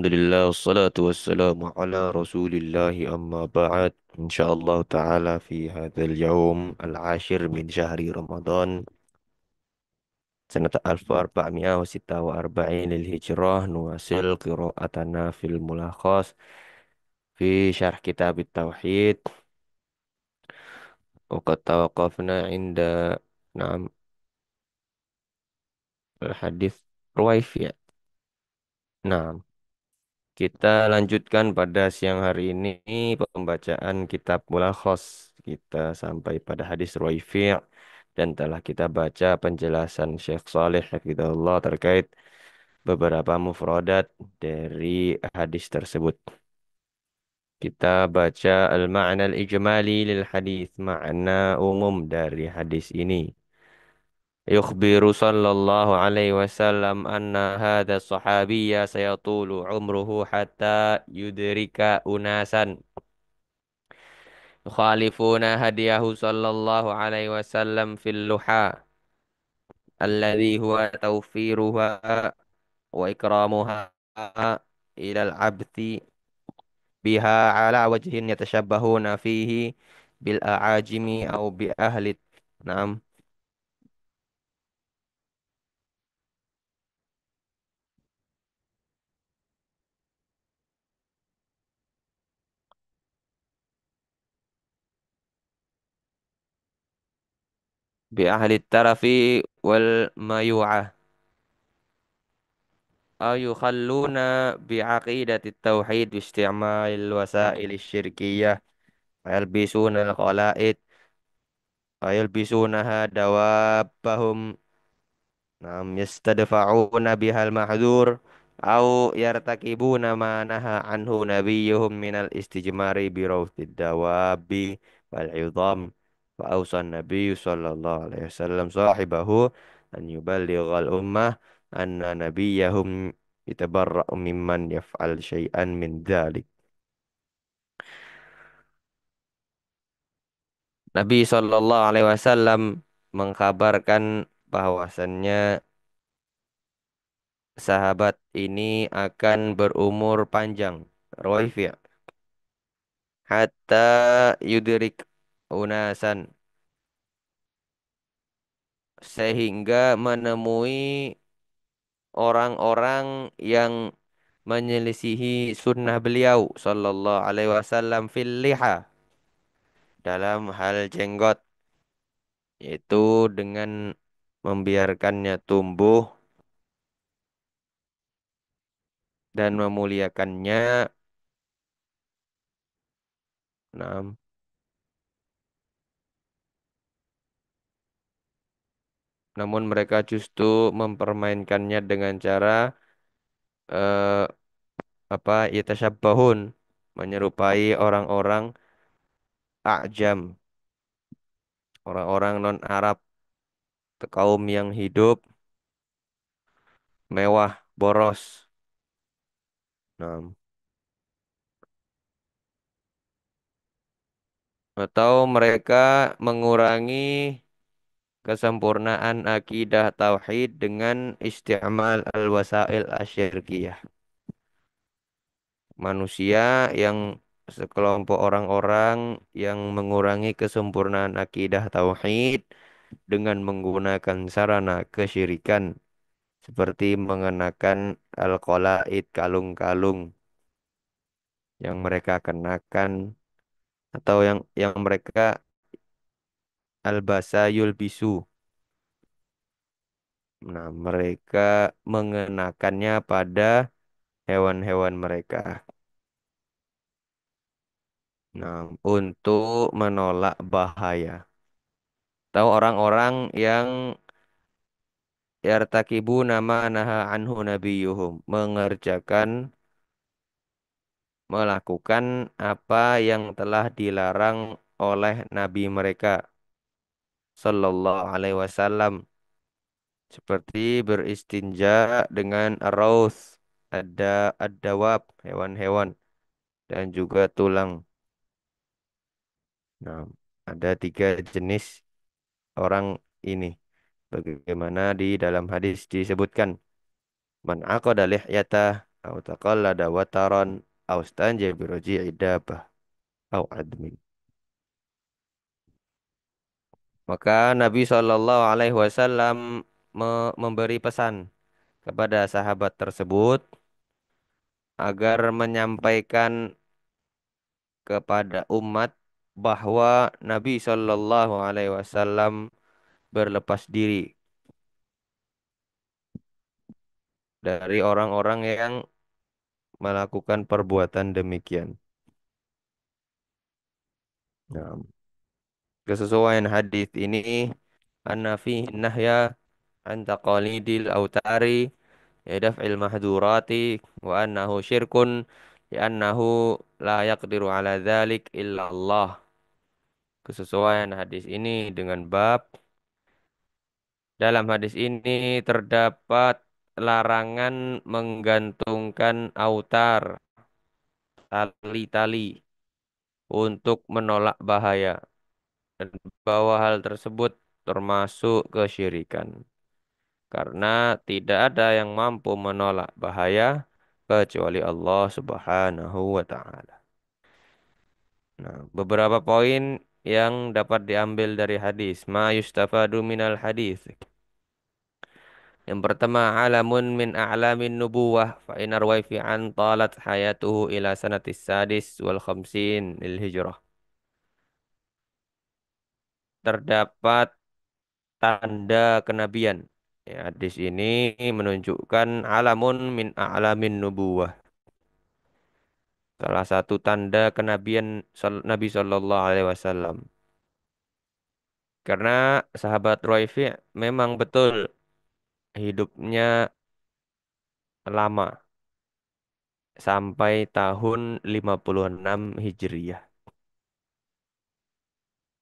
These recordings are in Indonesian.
Alhamdulillah, wassalatu wassalamu ala rasulillah amma ba'd. Insyaallah ta'ala fi hadzal yaum al-ashir min syahri Ramadan sanata 1446 lil hijrah nuwasil qira'atana fil mulakhas fi syarh kitab tauhid wa qad tawaqafna inda na'am al-hadits Ruwaifi'. Nah, kita lanjutkan pada siang hari ini pembacaan kitab Mulakhas. Kita sampai pada hadis Ruwaifi' dan telah kita baca penjelasan Syekh Saleh Hafizahullah terkait beberapa mufradat dari hadis tersebut. Kita baca al-ma'na al-ijmali lil hadis, makna umum dari hadis ini. يخبر صلى الله عليه وسلم أن هذا الصحابي سيطول عمره حتى يدرك أناسا يخالفون هديه صلى الله عليه وسلم في اللحى الذي هو توفيرها وإكرامها إلى العبث بها على وجه يتشبهون فيه بالأعاجم أو بأهل نعم بأهل الترف والميوعة أو يخلون بعقيدة التوحيد باستعمال الوسائل الشركية ويلبسون الخلائد ويلبسونها دوابهم نعم يستدفعون بها المحذور أو يرتكبون ما نهى عنه نبيهم من الاستجمار بروث الدواب والعظام فأوصى النبي صلى الله عليه وسلم صاحبه أن يبلغ الأمة أن نبيهم يتبرأ ممن يفعل شيئا من ذلك. Nabi Shallallahu Alaihi Wasallam mengkabarkan bahwasannya sahabat ini akan berumur panjang. Rawi' hatta yudrik unasan sehingga menemui orang-orang yang menyelisihi sunnah beliau sallallahu alaihi wasallam fil liha dalam hal jenggot, yaitu dengan membiarkannya tumbuh dan memuliakannya. Nah, namun mereka justru mempermainkannya dengan cara eh, apa yatasyabbahun, menyerupai orang-orang ajam, orang-orang non-Arab, kaum yang hidup mewah, boros. Nah, atau mereka mengurangi kesempurnaan akidah tauhid dengan isti'mal al-wasail asyirkiyah. Manusia yang sekelompok orang-orang yang mengurangi kesempurnaan akidah tauhid dengan menggunakan sarana kesyirikan seperti mengenakan al-qalaid, kalung-kalung yang mereka kenakan atau yang mereka albasa yulbisu. Nah, mereka mengenakannya pada hewan-hewan mereka. Nah, untuk menolak bahaya. Tahu orang-orang yang yartakibu nama naha anhu nabiyuhum, mengerjakan, melakukan apa yang telah dilarang oleh nabi mereka sallallahu alaihi wasallam, seperti beristinja dengan raus, ada ad-dawab, hewan-hewan, dan juga tulang. Nah, ada tiga jenis orang ini. Bagaimana di dalam hadis disebutkan. Man aqada lihyata atau taqallada wataran atau stanja biroji'i dabbah atau admin. Maka Nabi Shallallahu Alaihi Wasallam memberi pesan kepada sahabat tersebut agar menyampaikan kepada umat bahwa Nabi Shallallahu Alaihi Wasallam berlepas diri dari orang-orang yang melakukan perbuatan demikian. Nah, kesesuaian hadis ini anna fihi nahya an taqalidil autari daf'il mahdurati wa annahu syirkun li'annahu la yaqdiru ala dzalik illa Allah. Kesesuaian hadis ini dengan bab dalam hadis ini terdapat larangan menggantungkan autar tali-tali untuk menolak bahaya dan bahwa hal tersebut termasuk kesyirikan karena tidak ada yang mampu menolak bahaya kecuali Allah Subhanahu wa taala. Nah, beberapa poin yang dapat diambil dari hadis. Ma yustafadu minal hadis. Yang pertama, alamun min a'lamin nubuwah fa in Ruwayfi'an talat hayatuhu ila sanatis sadis wal khamsin lil hijrah. Terdapat tanda kenabian. Ya, hadis ini menunjukkan alamun min a'lamin nubuwah. Salah satu tanda kenabian Nabi Shallallahu Alaihi Wasallam. Karena sahabat Rafi' memang betul hidupnya lama sampai tahun 56 Hijriyah.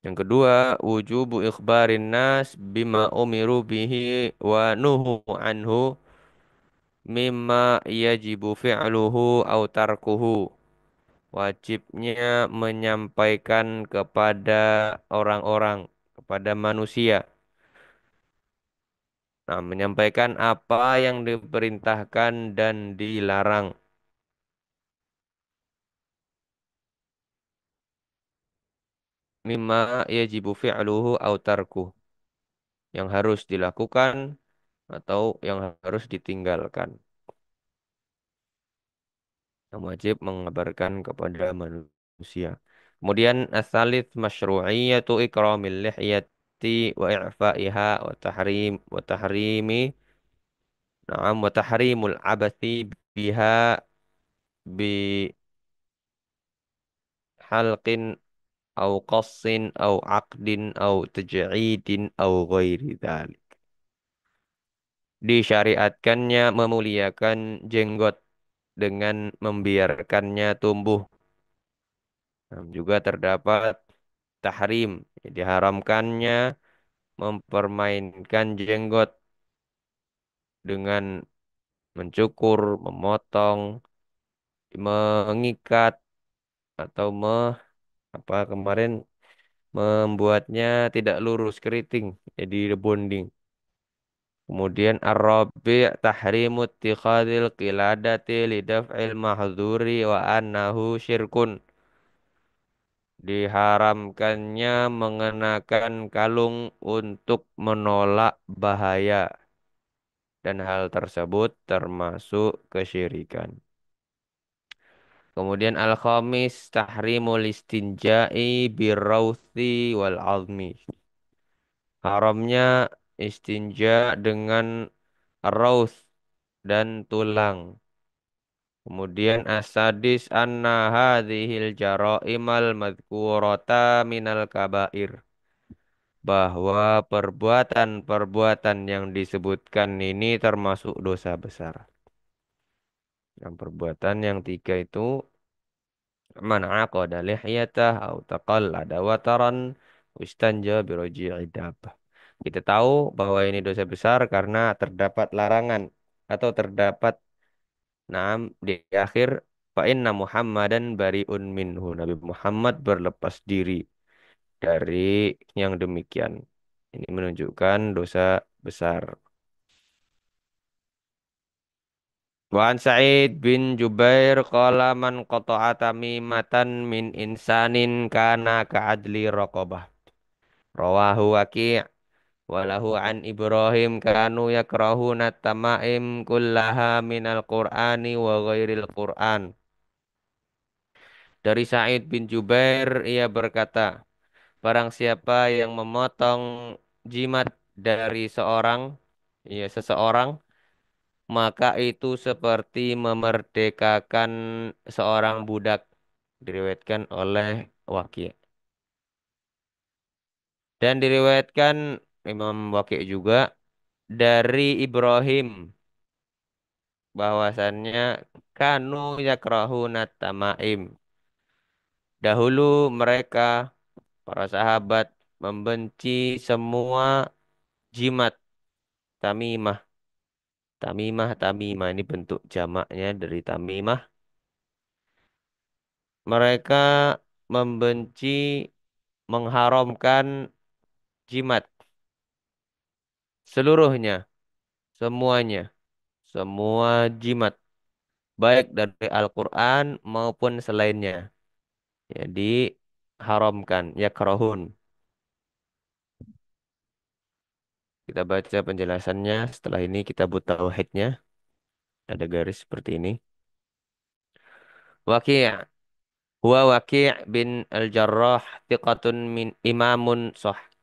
Yang kedua, wujubu ikhbarin nas bima umiru bihi wa nuhu anhu mimma yajibu fi'luhu au tarkuhu. Wajibnya menyampaikan kepada orang-orang, kepada manusia. Nah, menyampaikan apa yang diperintahkan dan dilarang. Mimma yajibu fi'luhu au tarkuh. Yang harus dilakukan atau yang harus ditinggalkan. Yang wajib mengabarkan kepada manusia. Kemudian asalis masyru'iyatu ikramil lihyati wa i'fa'iha wa tahrimi na'am wa tahrimul abathi biha bi halqin au qassin au aqdin au taj'idin au ghairi dzalik. Disyariatkannya memuliakan jenggot dengan membiarkannya tumbuh. Juga terdapat tahrim, diharamkannya mempermainkan jenggot dengan mencukur, memotong, mengikat atau apa kemarin membuatnya tidak lurus keriting jadi rebonding. Kemudian ar-rabi' tahrimu ittikhadil qiladati lidaf'il mahdzuri wa annahu syirkun. Diharamkannya mengenakan kalung untuk menolak bahaya dan hal tersebut termasuk kesyirikan. Kemudian al-khamis tahrimul istinja'i birrauthi wal azmi. Haramnya istinja dengan rauth dan tulang. Kemudian asadis anna hadhil jaraimal madhkurata minal kabair. Bahwa perbuatan-perbuatan yang disebutkan ini termasuk dosa besar. Yang perbuatan yang tiga itu man aqada lihyatah au taqallada wataran istanja biroji'i dabbah. Kita tahu bahwa ini dosa besar karena terdapat larangan atau terdapat naam di akhir fa inna Muhammadan bariun minhu. Nabi Muhammad berlepas diri dari yang demikian. Ini menunjukkan dosa besar. Wa an Sa'id bin Jubair qala man qata'a tamimatan min insanin kana ka'adli raqabah. Rawahu Waki' walahu an Ibrahim kanu yakrahuna tamaim kullaha minal Qur'ani wa ghairil Qur'an. Dari Sa'id bin Jubair ia berkata, barang siapa yang memotong jimat dari seseorang, maka itu seperti memerdekakan seorang budak. Diriwayatkan oleh Waki'. Dan diriwayatkan Imam Waki' juga dari Ibrahim bahwasannya kanu yakrahuna tamaim. Dahulu mereka para sahabat membenci semua jimat tamimah. Tamimah ini bentuk jamaknya dari tamimah. Mereka membenci, mengharamkan jimat seluruhnya, semuanya, semua jimat, baik dari Al-Quran maupun selainnya. Jadi haramkan, yakrahun. Kita baca penjelasannya. Setelah ini kita buta tauhidnya. Ada garis seperti ini. Waki' huwa Waki' bin Al-Jarrah thiqatun min imamun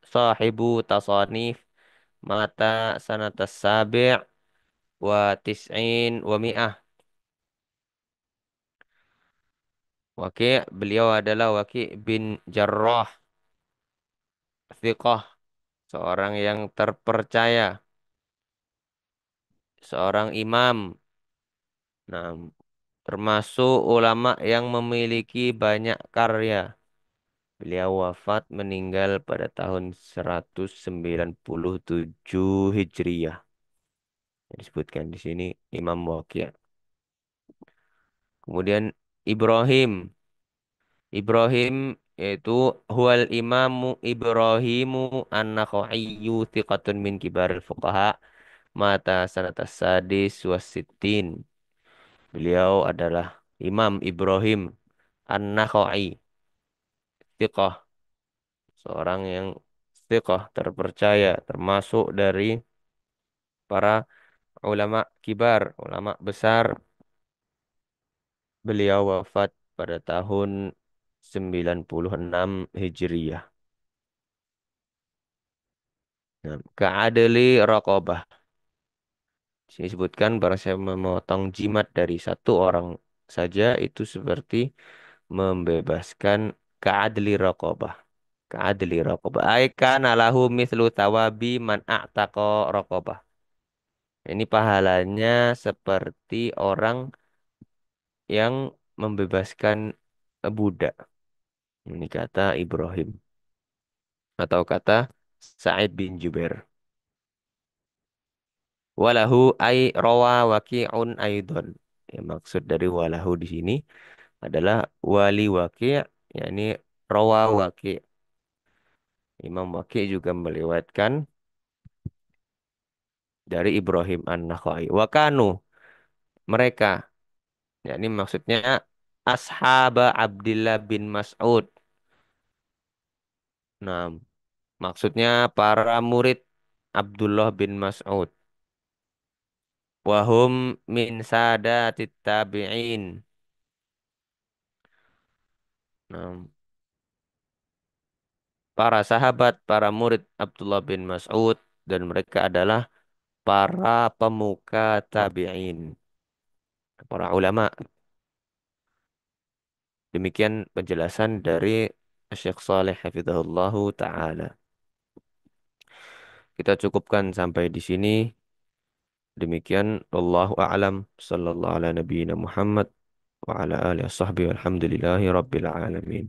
sahibu tasanif mata sanatas sabi' wa tis'in wa mi'ah. Beliau adalah Waki' bin Jarrah thiqah, seorang yang terpercaya, seorang imam. Nah, termasuk ulama yang memiliki banyak karya. Beliau wafat meninggal pada tahun 197 Hijriyah. Yang disebutkan di sini Imam Waqi'. Kemudian Ibrahim. Ibrahim yaitu huwal imamu Ibrahimu an-Nakhaiyu thiqatun min kibaril fuqaha mata sanatas sadis wasittin. Beliau adalah Imam Ibrahim an-Nakhai, thiqah, seorang yang thiqah, terpercaya, termasuk dari para ulama kibar, ulama besar. Beliau wafat pada tahun 96 Hijriyah. Nah, ka'adli raqabah. Di sini disebutkan barang saya memotong jimat dari satu orang saja itu seperti membebaskan ka'adli raqabah. Ka'adli raqabah. Ai kana lahu mithlu thawabi man a'taqa raqabah. Ini pahalanya seperti orang yang membebaskan budak. Ini kata Ibrahim atau kata Sa'id bin Jubair. Walahu ay rawa waqi'un aidon. Ya, maksud dari walahu di sini adalah wali waqi', yakni rawa waqi'. Imam Waqi' juga melewatkan dari Ibrahim An-Nakhai. Wakanu mereka, yakni maksudnya ashaba Abdullah bin Mas'ud. Nah, maksudnya para murid Abdullah bin Mas'ud. Wahum min sadatit tabi'in. Nah, para sahabat, para murid Abdullah bin Mas'ud dan mereka adalah para pemuka tabi'in, para ulama. Demikian penjelasan dari Syekh Saleh Hafizahullahu Ta'ala. Kita cukupkan sampai di sini. Demikian Allahu a'lam sallallahu ala nabiyyina Muhammad wa ala alihi washabbihi walhamdulillahi rabbil alamin.